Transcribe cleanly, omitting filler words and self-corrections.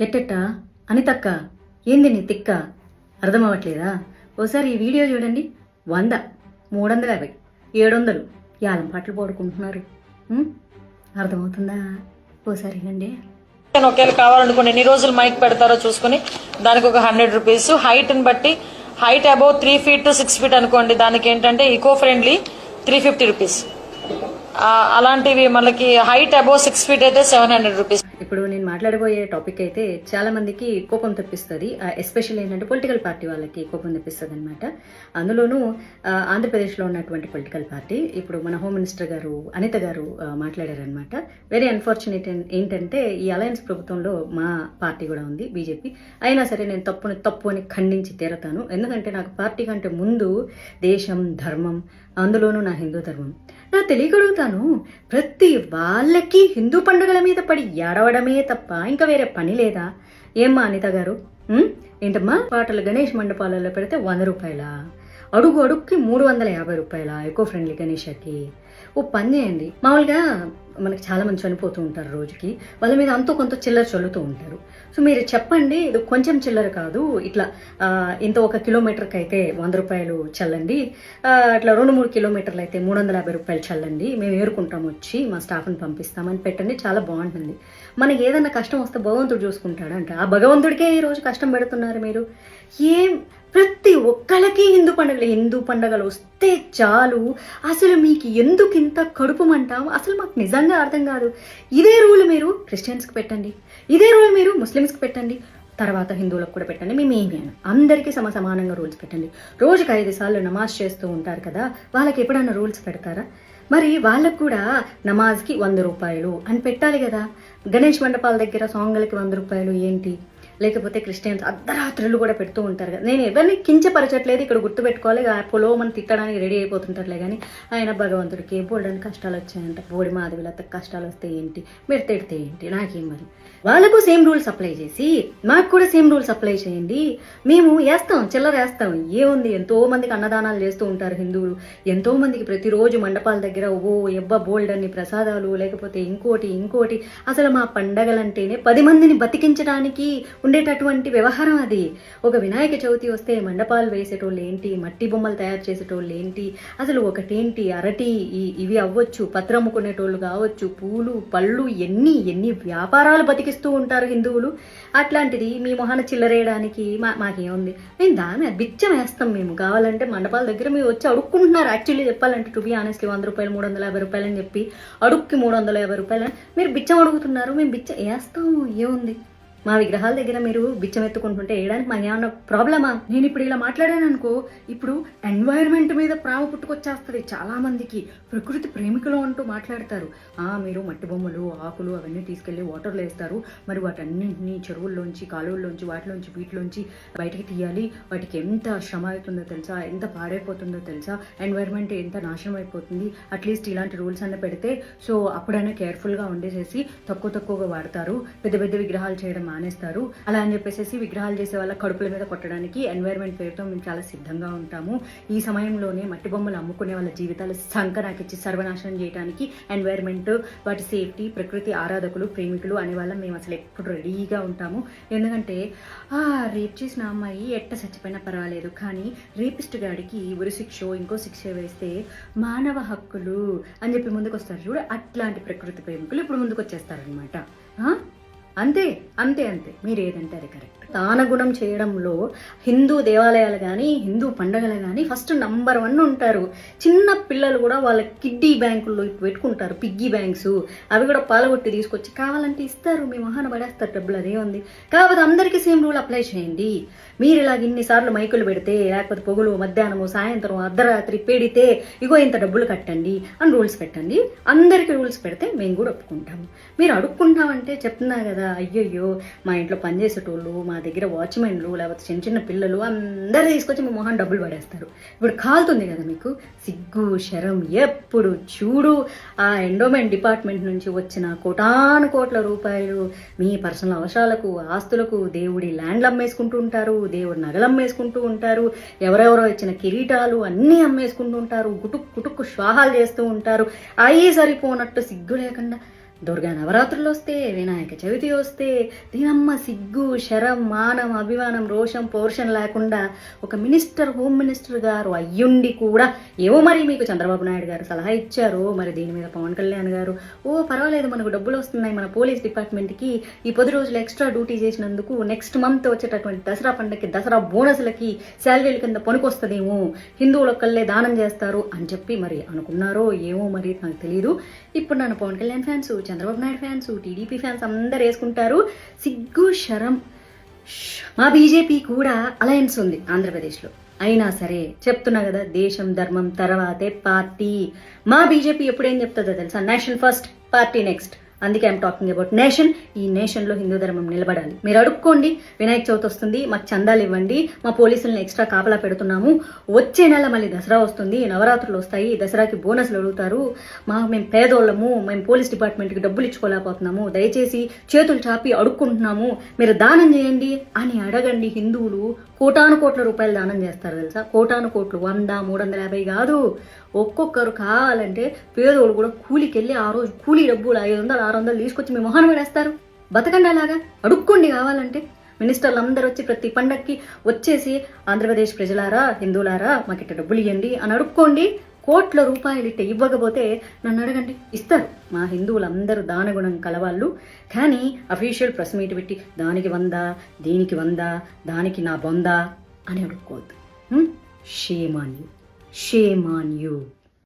ఎట్టెట్టా అనితక్క, ఏంది నీ తిక్క? అర్థమవ్వట్లేదా? ఓసారి ఈ వీడియో చూడండి. 100, 350, 700 యాలం పాటలు పాడుకుంటున్నారు. అర్థమవుతుందా? ఓసారి వినండి. ఒకేలా కావాలనుకోండి, ఎన్ని రోజులు మైక్ పెడతారో చూసుకుని దానికి ఒక 100 రూపీస్. హైట్ ని బట్టి height above 3 feet to 6 feet అనుకోండి, దానికి ఏంటంటే ఈకో ఫ్రెండ్లీ 350 రూపీస్. అలాంటివి మనకి హైట్ అబౌవ్ 6 feet అయితే 700 రూపీస్. ఇప్పుడు నేను మాట్లాడబోయే టాపిక్ అయితే చాలా మందికి కోపం తెప్పిస్తుంది. ఎస్పెషల్ ఏంటంటే పొలిటికల్ పార్టీ వాళ్ళకి కోపం తెప్పిస్తుంది అనమాట. అందులోనూ ఆంధ్రప్రదేశ్లో ఉన్నటువంటి పొలిటికల్ పార్టీ, ఇప్పుడు మన హోమ్ మినిస్టర్ గారు అనిత గారు మాట్లాడారనమాట. వెరీ అన్ఫార్చునేట్ ఏంటంటే ఈ అలయన్స్ ప్రభుత్వంలో మా పార్టీ కూడా ఉంది, బీజేపీ. అయినా సరే నేను తప్పు అని ఖండించి తీరతాను. ఎందుకంటే నాకు పార్టీ కంటే ముందు దేశం, ధర్మం, అందులోనూ నా హిందూ ధర్మం. నా తెలియగలుగుతాను, ప్రతి వాళ్ళకి హిందూ పండుగల మీద పడి ఏడవడమే తప్ప ఇంకా వేరే పని లేదా? ఏమ్మా అనిత గారు, ఏంటమ్మా పాటలు గణేష్ మండపాలలో పెడితే 100 రూపాయల, అడుగు అడుగుకి 350 రూపాయల ఎకో ఫ్రెండ్లీ గణేషకి? ఓ పని చేయండి. మామూలుగా మనకి చాలా మంది చనిపోతూ ఉంటారు రోజుకి, వాళ్ళ మీద అంతో కొంత చిల్లర చల్లుతూ ఉంటారు. సో మీరు చెప్పండి, ఇది కొంచెం చిల్లర కాదు, ఇట్లా ఇంత 1 కిలోమీటర్కి అయితే 100 రూపాయలు చల్లండి, అట్లా 2-3 కిలోమీటర్లు అయితే 350 రూపాయలు చల్లండి, మేము ఏరుకుంటాం, వచ్చి మా స్టాఫ్ని పంపిస్తామని పెట్టండి. చాలా బాగుంటుంది. మనకి ఏదన్నా కష్టం వస్తే భగవంతుడు చూసుకుంటాడంట. ఆ భగవంతుడికే ఈరోజు కష్టం పెడుతున్నారు మీరు. ప్రతి ఒక్కళ్ళకి హిందూ పండుగలు వస్తే చాలు, అసలు మీకు ఎందుకు ఇంత కడుపు మంటాం? అసలు మాకు నిజంగా అర్థం కాదు. ఇదే రూల్ మీరు క్రిస్టియన్స్కి పెట్టండి, ఇదే రూల్ మీరు ముస్లిమ్స్కి పెట్టండి, తర్వాత హిందువులకు కూడా పెట్టండి. మేమేమి అందరికీ సమానంగా రూల్స్ పెట్టండి. రోజుకి 5 సార్లు నమాజ్ చేస్తూ ఉంటారు కదా, వాళ్ళకి ఎప్పుడన్నా రూల్స్ పెడతారా? మరి వాళ్ళకు కూడా నమాజ్కి 100 రూపాయలు అని పెట్టాలి కదా. గణేష్ మండపాల దగ్గర సాంగ్లకి 100 రూపాయలు ఏంటి? లేకపోతే క్రిస్టియన్స్ అర్ధరాత్రులు కూడా పెడుతూ ఉంటారు కదా. నేను ఎవరిని కించపరచట్లేదు, ఇక్కడ గుర్తుపెట్టుకోవాలి. పొలో మనం తిట్టడానికి రెడీ అయిపోతుంటారులే కానీ ఆయన భగవంతుడికి బోల్డని కష్టాలు వచ్చాయంట, బోడి మాధవిలత కష్టాలు వస్తే ఏంటి, మీరు తిడితే ఏంటి, నాకేం మరి. వాళ్ళకు సేమ్ రూల్స్ అప్లై చేసి మాకు కూడా సేమ్ రూల్స్ అప్లై చేయండి. మేము వేస్తాం, చిల్లర వేస్తాం, ఏముంది. ఎంతో మందికి అన్నదానాలు చేస్తూ ఉంటారు హిందువులు, ఎంతో మందికి ప్రతిరోజు మండపాల దగ్గర బోల్డ్ అన్ని ప్రసాదాలు, లేకపోతే ఇంకోటి. అసలు మా పండగలంటేనే 10 మందిని బతికించడానికి ఉండేటటువంటి వ్యవహారం అది. ఒక వినాయక చవితి వస్తే మండపాలు వేసేటోళ్ళు ఏంటి, మట్టి బొమ్మలు తయారు చేసేటోళ్ళు ఏంటి, అసలు ఒకటేంటి అరటి ఇవి అవ్వచ్చు, పత్రం అమ్ముకునేటోళ్ళు కావచ్చు, పూలు పళ్ళు, ఎన్ని వ్యాపారాలు బతికిస్తూ ఉంటారు హిందువులు. అట్లాంటిది మీ మొహాన చిల్లరేయడానికి మాకేముంది? మేము దాని బిచ్చం వేస్తాం. మేము కావాలంటే మండపాల దగ్గర మీరు వచ్చి అడుక్కుంటున్నారు. యాక్చువల్లీ చెప్పాలంటే టు బి ఆనెస్ట్లీ 100 రూపాయలు 350 రూపాయలు అని చెప్పి అడుక్కి 350 రూపాయలు మీరు బిచ్చం అడుగుతున్నారు. మేము బిచ్చం వేస్తాము, ఏముంది. మా విగ్రహాల దగ్గర మీరు బిచ్చం ఎత్తుకుంటుంటే వేయడానికి మాకు ఏమన్నా ప్రాబ్లమా? నేను ఇప్పుడు ఇలా మాట్లాడాను అనుకో, ఇప్పుడు ఎన్వైరన్మెంట్ మీద ప్రేమ పుట్టుకొచ్చేస్తుంది చాలా మందికి. ప్రకృతి ప్రేమికులు అంటూ మాట్లాడతారు. మీరు మట్టి బొమ్మలు, ఆకులు అవన్నీ తీసుకెళ్లి వాటర్లో వేస్తారు, మరి వాటన్నింటినీ చెరువుల్లోంచి, కాలువల్లోంచి, వీటిలోంచి బయటికి తీయాలి. వాటికి ఎంత శ్రమ అవుతుందో తెలుసా, ఎంత పాడైపోతుందో తెలుసా, ఎన్వైరన్మెంట్ ఎంత నాశనం అయిపోతుంది. అట్లీస్ట్ ఇలాంటి రూల్స్ అన్న పెడితే సో అప్పుడైనా కేర్ఫుల్గా ఉండేసేసి తక్కువగా వాడతారు, పెద్ద విగ్రహాలు చేయడం మానేస్తారు. అలా అని చెప్పేసి విగ్రహాలు చేసే వాళ్ళ కడుపుల మీద కొట్టడానికి ఎన్వైరన్మెంట్ పేరుతో మేము చాలా సిద్ధంగా ఉంటాము. ఈ సమయంలోనే మట్టి బొమ్మలు అమ్ముకునే వాళ్ళ జీవితాలు సంకనాకిచ్చి సర్వనాశనం చేయడానికి ఎన్వైరన్మెంట్, వాటి సేఫ్టీ, ప్రకృతి ఆరాధకులు, ప్రేమికులు అనే వాళ్ళం మేము అసలు ఎప్పుడు రెడీగా ఉంటాము. ఎందుకంటే రేప్ చేసిన అమ్మాయి ఎట్ట చచ్చిపోయినా పర్వాలేదు, కానీ రేపిస్ట్ గాడికి ఉరి శిక్ష, ఇంకో శిక్ష వేస్తే మానవ హక్కులు అని చెప్పి ముందుకు వస్తారు చూడు. అట్లాంటి ప్రకృతి ప్రేమికులు ఇప్పుడు ముందుకు వచ్చేస్తారనమాట. అంతే మీరు ఏదంటే అది కరెక్ట్. దానగుణం చేయడంలో హిందూ దేవాలయాలు కానీ, హిందూ పండుగలు కానీ ఫస్ట్ నంబర్ 1 ఉంటారు. చిన్న పిల్లలు కూడా వాళ్ళ కిడ్డీ బ్యాంకుల్లో పెట్టుకుంటారు, పిగ్గీ బ్యాంక్స్. అవి కూడా పాలగొట్టి తీసుకొచ్చి కావాలంటే ఇస్తారు, మీ మొహాన పడేస్తారు డబ్బులు, అదే ఉంది. కాకపోతే అందరికీ సేమ్ రూల్ అప్లై చేయండి. మీరు ఇలాగ ఇన్నిసార్లు మైకులు పెడితే, లేకపోతే పొగులు, మధ్యాహ్నము, సాయంత్రం, అర్ధరాత్రి పెడితే ఇగో ఇంత డబ్బులు కట్టండి అని రూల్స్ పెట్టండి. అందరికీ రూల్స్ పెడితే మేము కూడా ఒప్పుకుంటాము. మీరు అడుక్కుంటామంటే చెప్తున్నా కదా, అయ్యయ్యో మా ఇంట్లో పనిచేసేటోళ్ళు, మా దగ్గర వాచ్మెన్లు, లేకపోతే చిన్న పిల్లలు అందరూ తీసుకొచ్చి మీ మొహాన్ డబ్బులు పడేస్తారు. ఇప్పుడు కాలుతుంది కదా మీకు, సిగ్గు శరం. ఎప్పుడు చూడు ఆ ఎండోమెంట్ డిపార్ట్మెంట్ నుంచి వచ్చిన కోట్ల రూపాయలు మీ పర్సనల్ అవసరాలకు, ఆస్తులకు, దేవుడి ల్యాండ్లు అమ్మేసుకుంటూ ఉంటారు, దేవుడి నగలు అమ్మేసుకుంటూ ఉంటారు, ఎవరెవరో ఇచ్చిన కిరీటాలు అన్నీ అమ్మేసుకుంటూ ఉంటారు, కుటుక్కు శ్వాహాలు చేస్తూ ఉంటారు. అయ్యి సరిపోనట్టు సిగ్గు లేకుండా దుర్గా నవరాత్రులు వస్తే, వినాయక చవితి వస్తే, దీనమ్మ సిగ్గు శరం మానం అభిమానం రోషం పౌరుషం లేకుండా ఒక మినిస్టర్ హోమ్ మినిస్టర్ గారు అయ్యుండి కూడా ఏమో మరి మీకు చంద్రబాబు నాయుడు గారు సలహా ఇచ్చారు, మరి దీని మీద పవన్ కళ్యాణ్ గారు పర్వాలేదు మనకు డబ్బులు వస్తున్నాయి మన పోలీస్ డిపార్ట్మెంట్కి ఈ 10 రోజులు ఎక్స్ట్రా డ్యూటీ చేసినందుకు నెక్స్ట్ మంత్ వచ్చేటటువంటి దసరా పండుగకి దసరా బోనస్లకి శాలరీల కింద పనికొస్తుందేమో, హిందువులొక్కళ్ళే దానం చేస్తారు అని చెప్పి మరి అనుకున్నారో ఏమో మరి నాకు తెలియదు. ఇప్పుడు నన్ను Pawan Kalyan fans, Chandrababu Naidu fans, TDP fans అందరు వేసుకుంటారు. సిగ్గు శరం. మా బీజేపీ కూడా అలయన్స్ ఉంది ఆంధ్రప్రదేశ్లో. అయినా సరే చెప్తున్నా కదా, దేశం ధర్మం తర్వాతే పార్టీ. మా బీజేపీ ఎప్పుడేం చెప్తుందో తెలుసా, నేషన్ ఫస్ట్ పార్టీ నెక్స్ట్. అందుకే ఐఎమ్ టాకింగ్ అబౌట్ నేషన్. ఈ నేషన్లో హిందూ ధర్మం నిలబడాలి. మీరు అడుక్కోండి, వినాయక చవితి వస్తుంది మాకు చందాలు ఇవ్వండి, మా పోలీసులను ఎక్స్ట్రా కాపలా పెడుతున్నాము, వచ్చే నెల మళ్ళీ దసరా వస్తుంది, నవరాత్రులు వస్తాయి, దసరాకి బోనస్లు అడుగుతారు, మేము పేదోళ్ళము, మేము పోలీస్ డిపార్ట్మెంట్కి డబ్బులు ఇచ్చుకోలేకపోతున్నాము, దయచేసి చేతులు చాపి అడుక్కుంటున్నాము, మీరు దానం చేయండి అని అడగండి. హిందువులు కోటాను కోట్ల రూపాయలు దానం చేస్తారు తెలుసా, కోటాను కోట్లు, 100, 350 కాదు. ఒక్కొక్కరు కావాలంటే పేదోళ్ళు కూడా కూలికి వెళ్ళి ఆ రోజు కూలీ డబ్బులు 500, 600 తీసుకొచ్చి మీ మొహాన్ని పడేస్తారు. బతకండి అలాగా, అడుక్కోండి కావాలంటే. మినిస్టర్లు అందరూ వచ్చి ప్రతి పండక్కి వచ్చేసి ఆంధ్రప్రదేశ్ ప్రజలారా హిందువులారా మాకు ఇట్ట డబ్బులు ఇవ్వండి అని అడుక్కోండి. కోట్ల రూపాయలు ఇట్ట ఇవ్వకపోతే నన్ను అడగండి, ఇస్తారు. మా హిందువులందరూ దానగుణం కలవాళ్ళు. కానీ అఫీషియల్ ప్రెస్ మీట్ పెట్టి దానికి 100, దీనికి 100, దానికి నా 100 అని అడుక్కోవద్దు. Shame on you, shame on you.